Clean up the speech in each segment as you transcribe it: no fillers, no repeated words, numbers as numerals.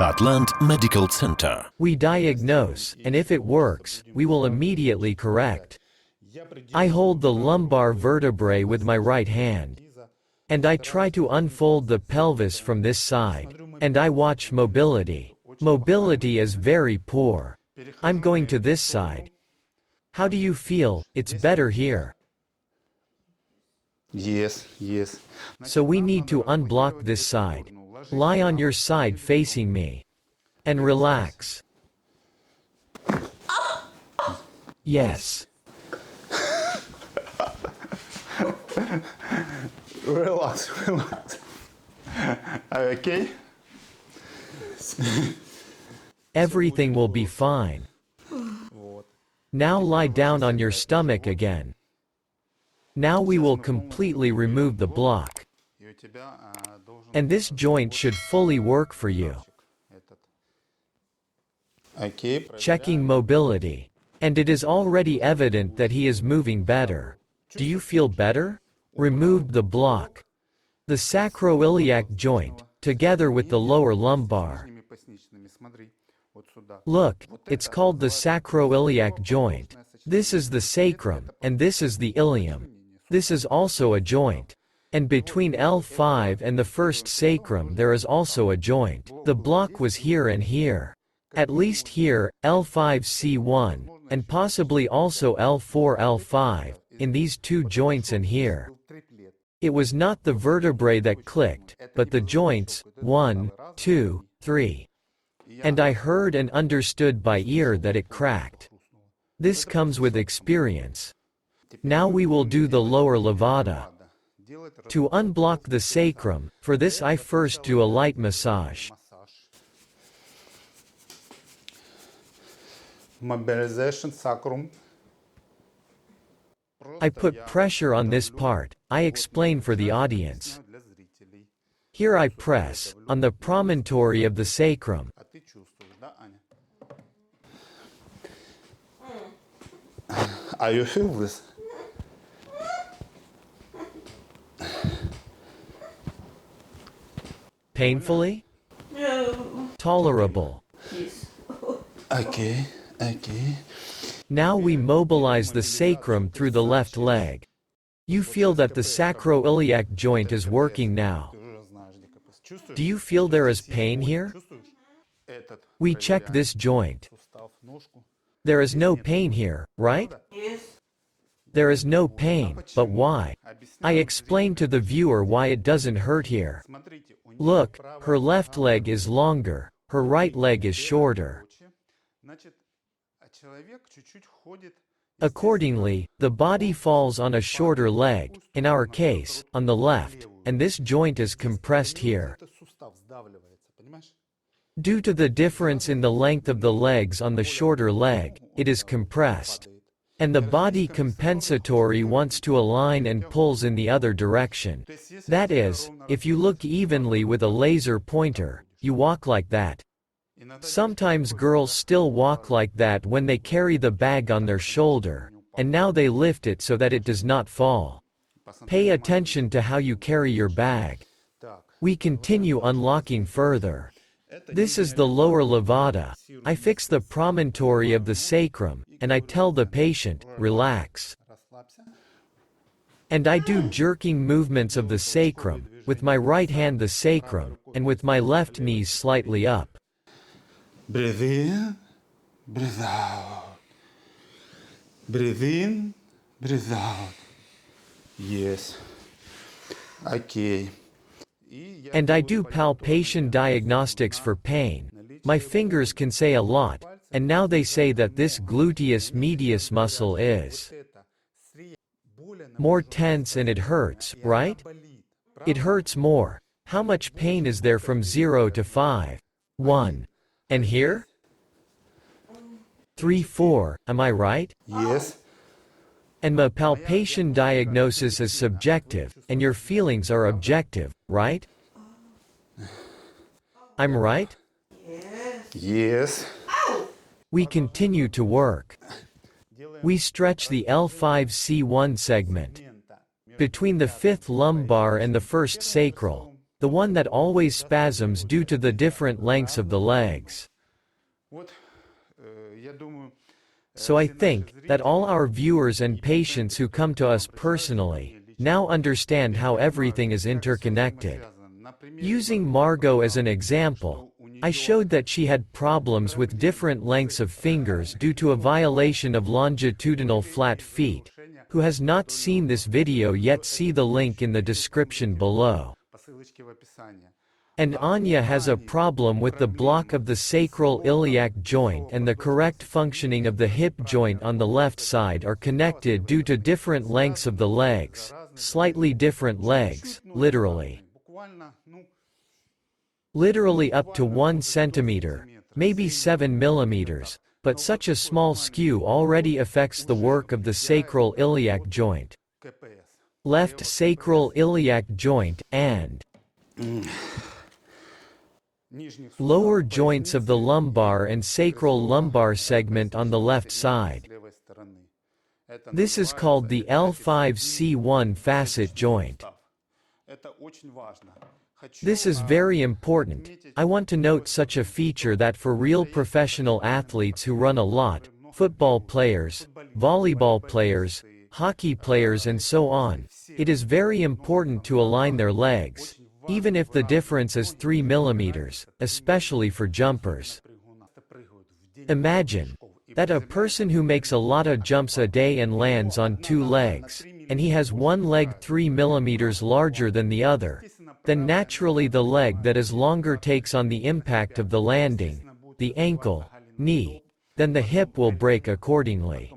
Atlant Medical Center. We diagnose, and if it works, we will immediately correct. I hold the lumbar vertebrae with my right hand. And I try to unfold the pelvis from this side. And I watch mobility. Mobility is very poor. I'm going to this side. How do you feel? It's better here. Yes. So we need to unblock this side. Lie on your side facing me. And relax. Yes. Relax. Are you okay? Everything will be fine. Now lie down on your stomach again. Now we will completely remove the block. And this joint should fully work for you. Okay. Checking mobility. And it is already evident that he is moving better. Do you feel better? Removed the block. The sacroiliac joint, together with the lower lumbar. Look, it's called the sacroiliac joint. This is the sacrum, and this is the ilium. This is also a joint. And between L5 and the first sacrum there is also a joint. The block was here and here. At least here, L5-C1, and possibly also L4-L5, in these two joints and here. It was not the vertebrae that clicked, but the joints, 1, 2, 3. And I heard and understood by ear that it cracked. This comes with experience. Now we will do the lower levada. To unblock the sacrum, for this I first do a light massage. Mobilization sacrum. I put pressure on this part. I explain for the audience. Here I press, on the promontory of the sacrum. Are you feel this? Painfully? No. Tolerable. Yes. Okay. Now we mobilize the sacrum through the left leg. You feel that the sacroiliac joint is working now. Do you feel there is pain here? We check this joint. There is no pain here, right? Yes. There is no pain, but why? I explain to the viewer why it doesn't hurt here. Look, her left leg is longer, her right leg is shorter. Accordingly, the body falls on a shorter leg, in our case, on the left, and this joint is compressed here. Due to the difference in the length of the legs on the shorter leg, it is compressed. And the body compensatory wants to align and pulls in the other direction. That is, if you look evenly with a laser pointer, you walk like that. Sometimes girls still walk like that when they carry the bag on their shoulder, and now they lift it so that it does not fall. Pay attention to how you carry your bag. We continue unlocking further. This is the lower levada. I fix the promontory of the sacrum, and I tell the patient, relax. And I do jerking movements of the sacrum, with my right hand the sacrum, and with my left knee slightly up. Breathe in, breathe out. Breathe in, breathe out. Yes. Okay. And I do palpation diagnostics for pain. My fingers can say a lot, and now they say that this gluteus medius muscle is more tense and it hurts, right? It hurts more. How much pain is there from 0 to 5? 1. And here? 3, 4, am I right? Yes. And the palpation diagnosis is subjective, and your feelings are objective, right? I'm right? Yes. We continue to work. We stretch the L5-C1 segment. Between the fifth lumbar and the first sacral, the one that always spasms due to the different lengths of the legs. So I think that all our viewers and patients who come to us personally now understand how everything is interconnected. Using Margot as an example, I showed that she had problems with different lengths of fingers due to a violation of longitudinal flat feet. Who has not seen this video yet, see the link in the description below. And Anya has a problem with the block of the sacral iliac joint, and the correct functioning of the hip joint on the left side are connected due to different lengths of the legs, slightly different legs, literally up to 1 centimeter, maybe 7 millimeters, but such a small skew already affects the work of the sacral iliac joint, left sacral iliac joint, and lower joints of the lumbar and sacral lumbar segment on the left side. This is called the L5-C1 facet joint. This is very important. I want to note such a feature that for real professional athletes who run a lot, football players, volleyball players, hockey players and so on, it is very important to align their legs, even if the difference is 3 millimeters, especially for jumpers. Imagine that a person who makes a lot of jumps a day and lands on 2 legs, and he has one leg 3 millimeters larger than the other, then naturally the leg that is longer takes on the impact of the landing, the ankle, knee, then the hip will break accordingly.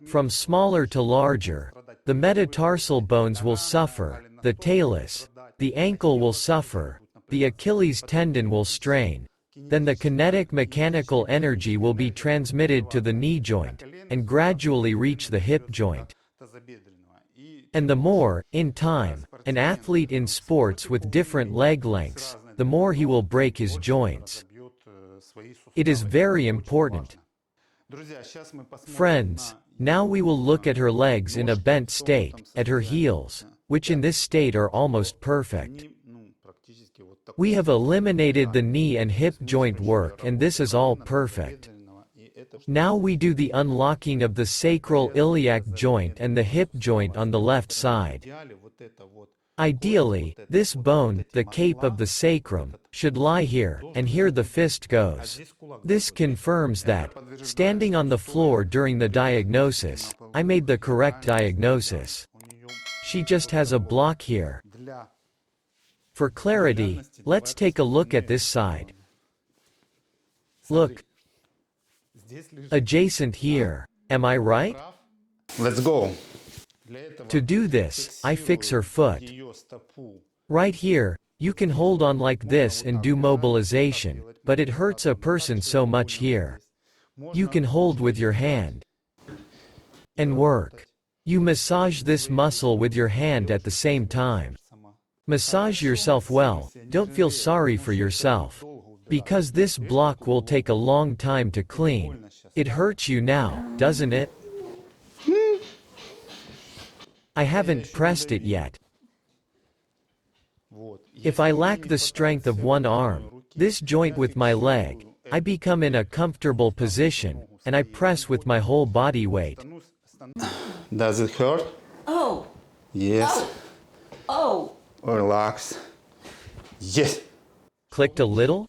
From smaller to larger, the metatarsal bones will suffer, the talus, the ankle will suffer, the Achilles tendon will strain, then the kinetic mechanical energy will be transmitted to the knee joint, and gradually reach the hip joint. And the more, in time, an athlete in sports with different leg lengths, the more he will break his joints. It is very important. Friends, now we will look at her legs in a bent state, at her heels, which in this state are almost perfect. We have eliminated the knee and hip joint work, and this is all perfect. Now we do the unlocking of the sacral iliac joint and the hip joint on the left side. Ideally, this bone, the cape of the sacrum, should lie here, and here the fist goes. This confirms that, standing on the floor during the diagnosis, I made the correct diagnosis. She just has a block here. For clarity, let's take a look at this side. Look. Adjacent here, am I right? Let's go. To do this, I fix her foot. Right here, you can hold on like this and do mobilization, but it hurts a person so much here. You can hold with your hand and work. You massage this muscle with your hand at the same time. Massage yourself well, don't feel sorry for yourself. Because this block will take a long time to clean. It hurts you now, doesn't it? I haven't pressed it yet. If I lack the strength of one arm, this joint with my leg, I become in a comfortable position, and I press with my whole body weight. Does it hurt? Oh. Yes. Oh. Relax. Yes. Clicked a little?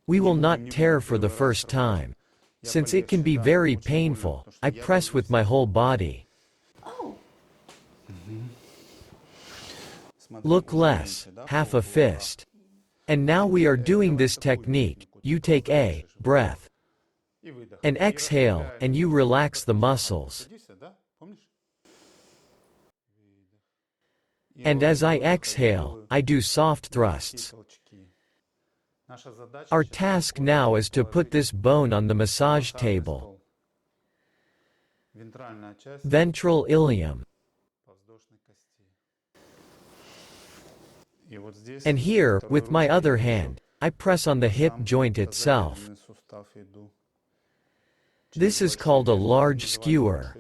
We will not tear for the first time. Since it can be very painful, I press with my whole body. Oh. Look less, half a fist. And now we are doing this technique. You take a breath and exhale, and you relax the muscles. And as I exhale, I do soft thrusts. Our task now is to put this bone on the massage table. Ventral ilium. And here, with my other hand, I press on the hip joint itself. This is called a large skewer.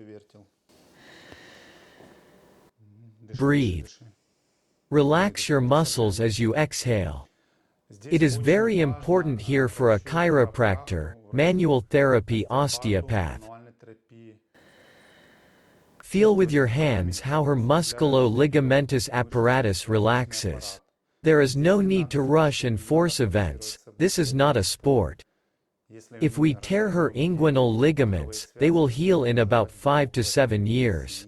Breathe. Relax your muscles as you exhale. It is very important here for a chiropractor, manual therapy osteopath. Feel with your hands how her musculo-ligamentous apparatus relaxes. There is no need to rush and force events, this is not a sport. If we tear her inguinal ligaments, they will heal in about 5 to 7 years.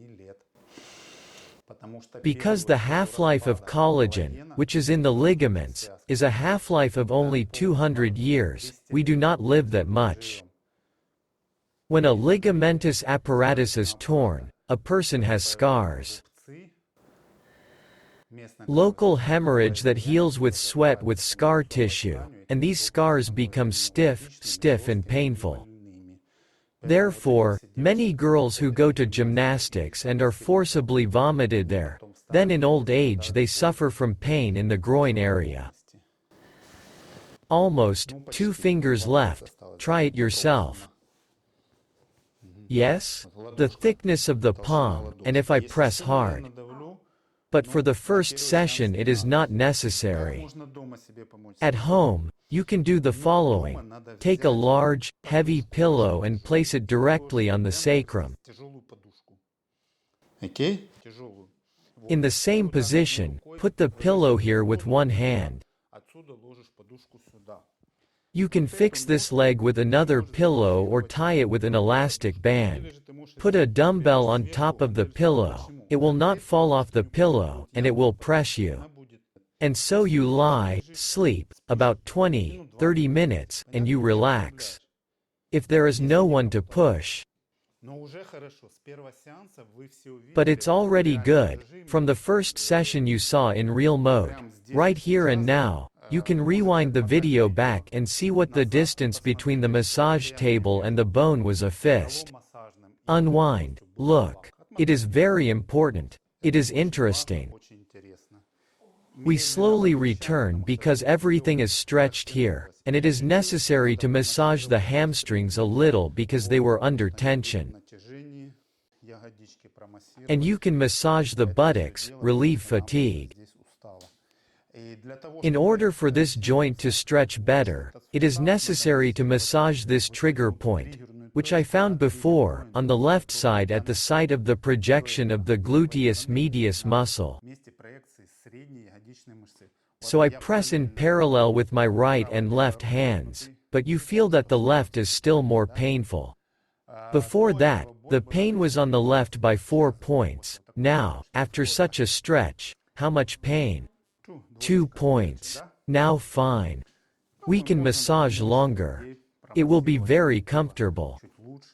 Because the half-life of collagen, which is in the ligaments, is a half-life of only 200 years, we do not live that much. When a ligamentous apparatus is torn, a person has scars. Local hemorrhage that heals with sweat with scar tissue, and these scars become stiff and painful. Therefore, many girls who go to gymnastics and are forcibly vomited there, then in old age they suffer from pain in the groin area. Almost 2 fingers left, try it yourself. Yes? The thickness of the palm, and if I press hard. But for the first session it is not necessary. At home, you can do the following. Take a large, heavy pillow and place it directly on the sacrum. In the same position, put the pillow here with one hand. You can fix this leg with another pillow or tie it with an elastic band. Put a dumbbell on top of the pillow, it will not fall off the pillow, and it will press you. And so you lie, sleep, about 20-30 minutes, and you relax. If there is no one to push. But it's already good, from the first session you saw in real mode. Right here and now, you can rewind the video back and see what the distance between the massage table and the bone was a fist. Unwind, look. It is very important. It is interesting. We slowly return because everything is stretched here, and it is necessary to massage the hamstrings a little because they were under tension. And you can massage the buttocks, relieve fatigue. In order for this joint to stretch better, it is necessary to massage this trigger point, which I found before, on the left side at the site of the projection of the gluteus medius muscle. So I press in parallel with my right and left hands, but you feel that the left is still more painful. Before that, the pain was on the left by 4 points. Now, after such a stretch, how much pain? 2 points. Now fine. We can massage longer. It will be very comfortable.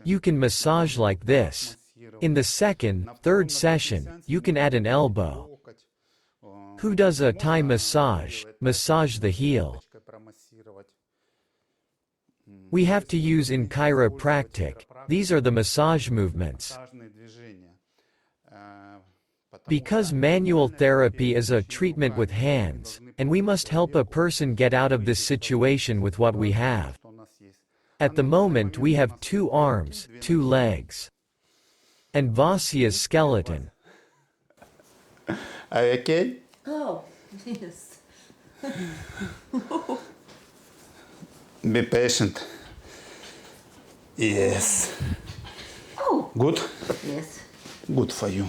You can massage like this. In the second, third session, you can add an elbow. Who does a Thai massage? Massage the heel. We have to use in chiropractic. These are the massage movements. Because manual therapy is a treatment with hands, and we must help a person get out of this situation with what we have. At the moment we have 2 arms, 2 legs. And Vasia's skeleton. Are you okay? Oh, yes. Be patient. Yes. Oh, Good? yes. Good for you.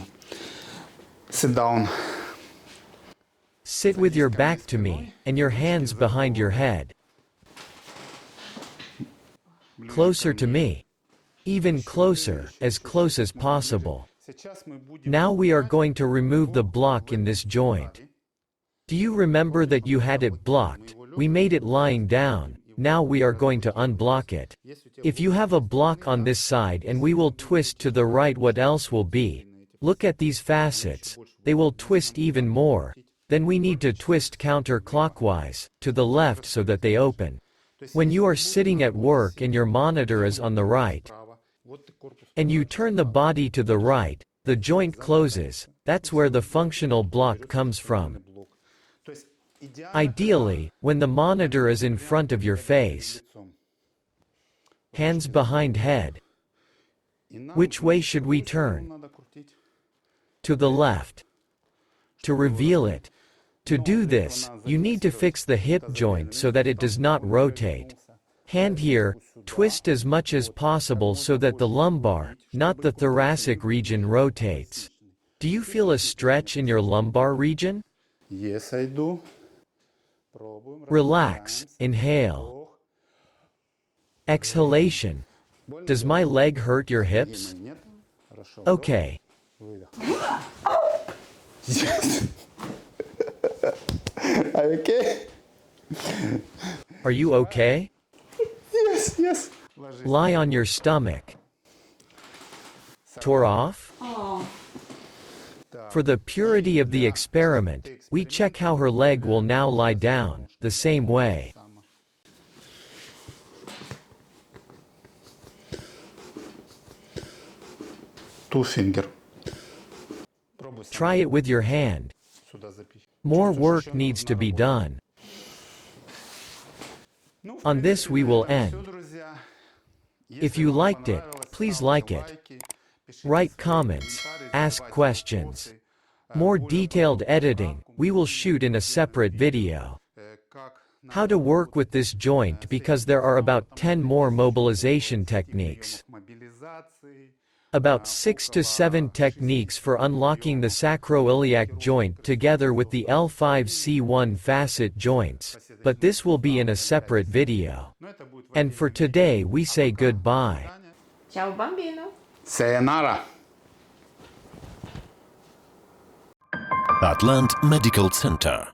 Sit down. Sit with your back to me, and your hands behind your head. Closer to me. Even closer, as close as possible. Now we are going to remove the block in this joint. Do you remember that you had it blocked? We made it lying down. Now we are going to unblock it. If you have a block on this side and we will twist to the right, what else will be? Look at these facets. They will twist even more. Then we need to twist counterclockwise, to the left so that they open. When you are sitting at work and your monitor is on the right, and you turn the body to the right, the joint closes. That's where the functional block comes from. Ideally, when the monitor is in front of your face, hands behind head. Which way should we turn? To the left. To reveal it. To do this, you need to fix the hip joint so that it does not rotate. Hand here, twist as much as possible so that the lumbar, not the thoracic region rotates. Do you feel a stretch in your lumbar region? Yes, I do. Пробуем. Relax, inhale. Exhalation. Does my leg hurt your hips? Нет. Хорошо. Okay. Выдох. Yes. Are you okay? Are you okay? Yes, yes. Lie on your stomach. Tore off? Oh. For the purity of the experiment, we check how her leg will now lie down, the same way. Two finger. Try it with your hand. Сюда запихивай. More work needs to be done. On this we will end. If you liked it, please like it. Write comments, ask questions. More detailed editing, we will shoot in a separate video. How to work with this joint because there are about 10 more mobilization techniques. About 6 to 7 techniques for unlocking the sacroiliac joint together with the L5-C1 facet joints, but this will be in a separate video. And for today we say goodbye. Ciao bambino. Sayonara. Atlant Medical Center.